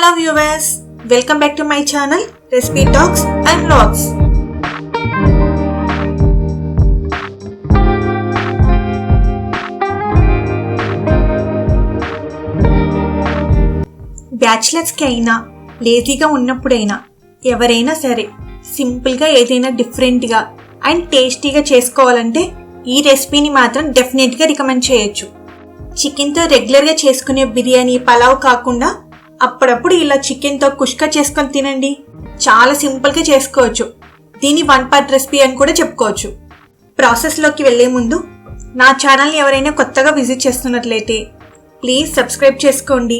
Hello viewers, welcome back to my channel Recipe Talks and Vlogs. Bachelors కి అయినా లేజీగా ఉన్నప్పుడైనా ఎవరైనా సరే సింపుల్గా ఏదైనా డిఫరెంట్గా అండ్ టేస్టీగా చేసుకోవాలంటే ఈ రెసిపీని మాత్రం డెఫినెట్గా రికమెండ్ చేయొచ్చు. చికెన్తో రెగ్యులర్గా చేసుకునే బిర్యానీ పలావ్ కాకుండా అప్పుడప్పుడు ఇలా చికెన్తో కుష్కా చేసుకొని తినండి. చాలా సింపుల్గా చేసుకోవచ్చు. దీని వన్ పార్ట్ రెసిపీ అని కూడా చెప్పుకోవచ్చు. ప్రాసెస్లోకి వెళ్లే ముందు నా ఛానల్ని ఎవరైనా కొత్తగా విజిట్ చేస్తున్నట్లయితే ప్లీజ్ సబ్స్క్రైబ్ చేసుకోండి.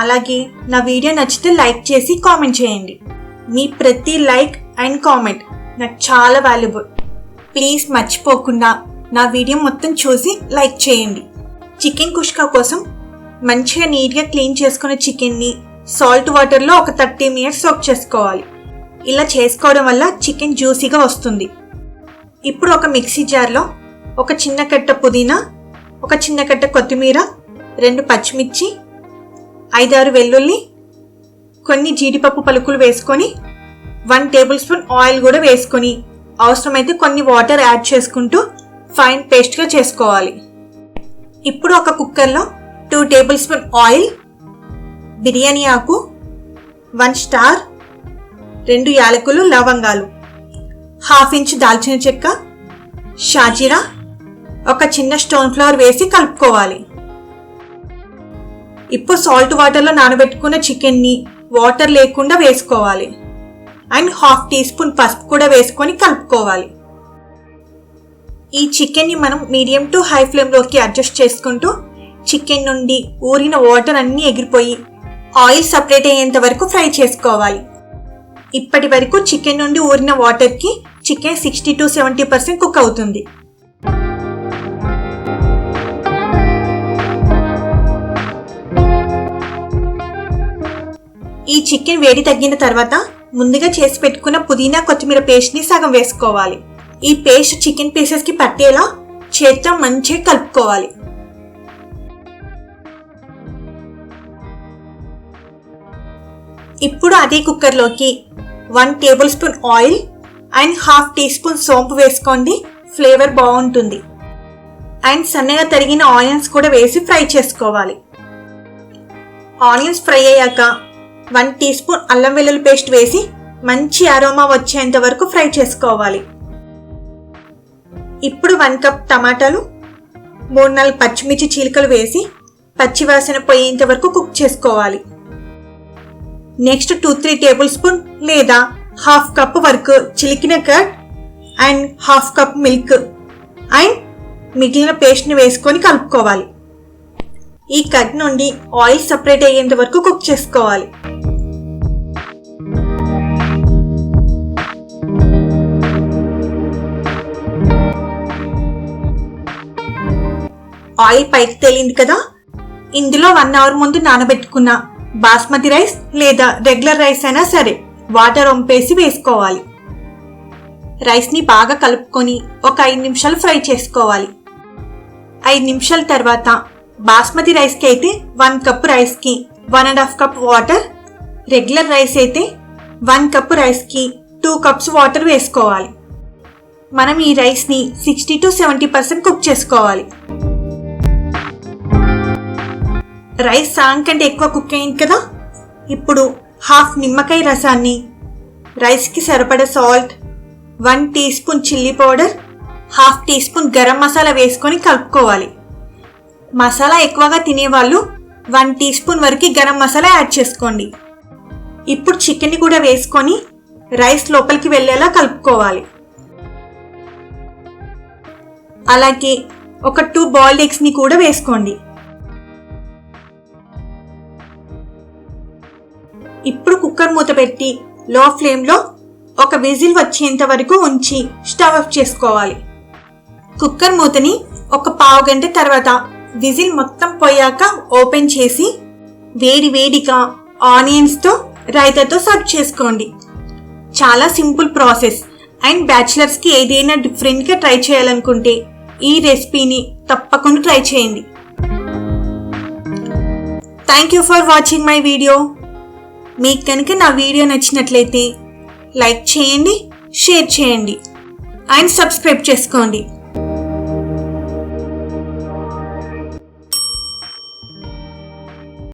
అలాగే నా వీడియో నచ్చితే లైక్ చేసి కామెంట్ చేయండి. మీ ప్రతి లైక్ అండ్ కామెంట్ నాకు చాలా వాల్యుబుల్. ప్లీజ్ మర్చిపోకుండా నా వీడియో మొత్తం చూసి లైక్ చేయండి. చికెన్ కుష్కా కోసం మంచిగా నీట్గా క్లీన్ చేసుకున్న చికెన్ని సాల్ట్ వాటర్లో ఒక 30 minutes సోక్ చేసుకోవాలి. ఇలా చేసుకోవడం వల్ల చికెన్ జ్యూసీగా వస్తుంది. ఇప్పుడు ఒక మిక్సీ జార్లో ఒక చిన్న కట్ట పుదీనా, ఒక చిన్న కట్ట కొత్తిమీర, 2 పచ్చిమిర్చి, 5-6 వెల్లుల్లి, కొన్ని జీడిపప్పు పలుకులు వేసుకొని 1 tablespoon ఆయిల్ కూడా వేసుకొని అవసరమైతే కొన్ని వాటర్ యాడ్ చేసుకుంటూ ఫైన్ పేస్ట్గా చేసుకోవాలి. ఇప్పుడు ఒక కుక్కర్లో 2 tablespoon ఆయిల్, బిర్యానీ ఆకు, 1 స్టార్, 2 యాలకులు, లవంగాలు, 1/2 ఇంచ్ దాల్చిన చెక్క, షాజీరా, ఒక చిన్న స్టోన్ ఫ్లవర్ వేసి కలుపుకోవాలి. ఇప్పుడు సాల్ట్ వాటర్లో నానబెట్టుకున్న చికెన్ని వాటర్ లేకుండా వేసుకోవాలి. అండ్ 1/2 teaspoon పసుపు కూడా వేసుకొని కలుపుకోవాలి. ఈ చికెన్ని మనం మీడియం టు హై ఫ్లేమ్లోకి అడ్జస్ట్ చేసుకుంటూ చికెన్ నుండి ఊరిన వాటర్ అన్నీ ఎగిరిపోయి ఆయిల్ సపరేట్ అయ్యేంత వరకు ఫ్రై చేసుకోవాలి. ఇప్పటి వరకు చికెన్ నుండి ఊరిన వాటర్కి చికెన్ 60 to 70% కుక్ అవుతుంది. ఈ చికెన్ వేడి తగ్గిన తర్వాత ముందుగా చేసి పెట్టుకున్న పుదీనా కొత్తిమీర పేస్ట్ని సగం వేసుకోవాలి. ఈ పేస్ట్ చికెన్ పీసెస్కి పట్టేలా చేత్తో మంచిగా కలుపుకోవాలి. ఇప్పుడు అదే కుక్కర్లోకి 1 tablespoon ఆయిల్ అండ్ 1/2 teaspoon సోంపు వేసుకోండి. ఫ్లేవర్ బాగుంటుంది. అండ్ సన్నగా తరిగిన ఆనియన్స్ కూడా వేసి ఫ్రై చేసుకోవాలి. ఆనియన్స్ ఫ్రై అయ్యాక 1 teaspoon అల్లం వెల్లుల్లి పేస్ట్ వేసి మంచి అరోమా వచ్చేంత వరకు ఫ్రై చేసుకోవాలి. ఇప్పుడు 1 కప్ టమాటాలు, 3-4 పచ్చిమిర్చి చీలికలు వేసి పచ్చివాసన పోయేంత వరకు కుక్ చేసుకోవాలి. నెక్స్ట్ 2-3 tablespoon లేదా 1/2 కప్ వరకు చిలికిన curd and 1/2 cup milk and మిగిలిన పేస్ట్ని వేసుకొని కలుపుకోవాలి. ఈ కర్డ్ నుండి ఆయిల్ సపరేట్ అయ్యేంత వరకు కుక్ చేసుకోవాలి. ఆయిల్ పైకి తేలింది కదా, ఇందులో 1 hour ముందు నానబెట్టుకున్న బాస్మతి రైస్ లేదా రెగ్యులర్ రైస్ అయినా సరే వాటర్ వంపేసి వేసుకోవాలి. రైస్ని బాగా కలుపుకొని ఒక 5 నిమిషాలు ఫ్రై చేసుకోవాలి. 5 నిమిషాల తర్వాత బాస్మతి రైస్కి అయితే 1 కప్ రైస్కి 1.5 కప్ వాటర్, రెగ్యులర్ రైస్ అయితే 1 కప్ రైస్కి 2 cups వాటర్ వేసుకోవాలి. మనం ఈ రైస్ని 60 to 70% కుక్ చేసుకోవాలి. రైస్ సగం కంటే ఎక్కువ కుక్ అయింది కదా, ఇప్పుడు 1/2 నిమ్మకాయ రసాన్ని, రైస్కి సరిపడా salt, 1 teaspoon chilli powder, 1/2 teaspoon garam masala వేసుకొని కలుపుకోవాలి. మసాలా ఎక్కువగా తినేవాళ్ళు 1 teaspoon వరకు గరం మసాలా యాడ్ చేసుకోండి. ఇప్పుడు చికెన్ని కూడా వేసుకొని రైస్ లోపలికి వెళ్ళేలా కలుపుకోవాలి. అలాగే ఒక 2 బాయిల్డ్ ఎగ్స్ని కూడా వేసుకోండి. ఇప్పుడు కుక్కర్ మూత పెట్టి లో ఫ్లేమ్లో ఒక విజిల్ వచ్చేంత వరకు ఉంచి స్టవ్ ఆఫ్ చేసుకోవాలి. కుక్కర్ మూతని ఒక 1/2 గంట తర్వాత విజిల్ మొత్తం పోయాక ఓపెన్ చేసి వేడి వేడిగా ఆనియన్స్తో రైతాతో సర్వ్ చేసుకోండి. చాలా సింపుల్ ప్రాసెస్ అండ్ బ్యాచిలర్స్కి ఏదైనా డిఫరెంట్గా ట్రై చేయాలనుకుంటే ఈ రెసిపీని తప్పకుండా ట్రై చేయండి. Thank you for watching my video. మీకు కనుక నా వీడియో నచ్చినట్లయితే లైక్ చేయండి, షేర్ చేయండి అండ్ సబ్స్క్రైబ్ చేసుకోండి.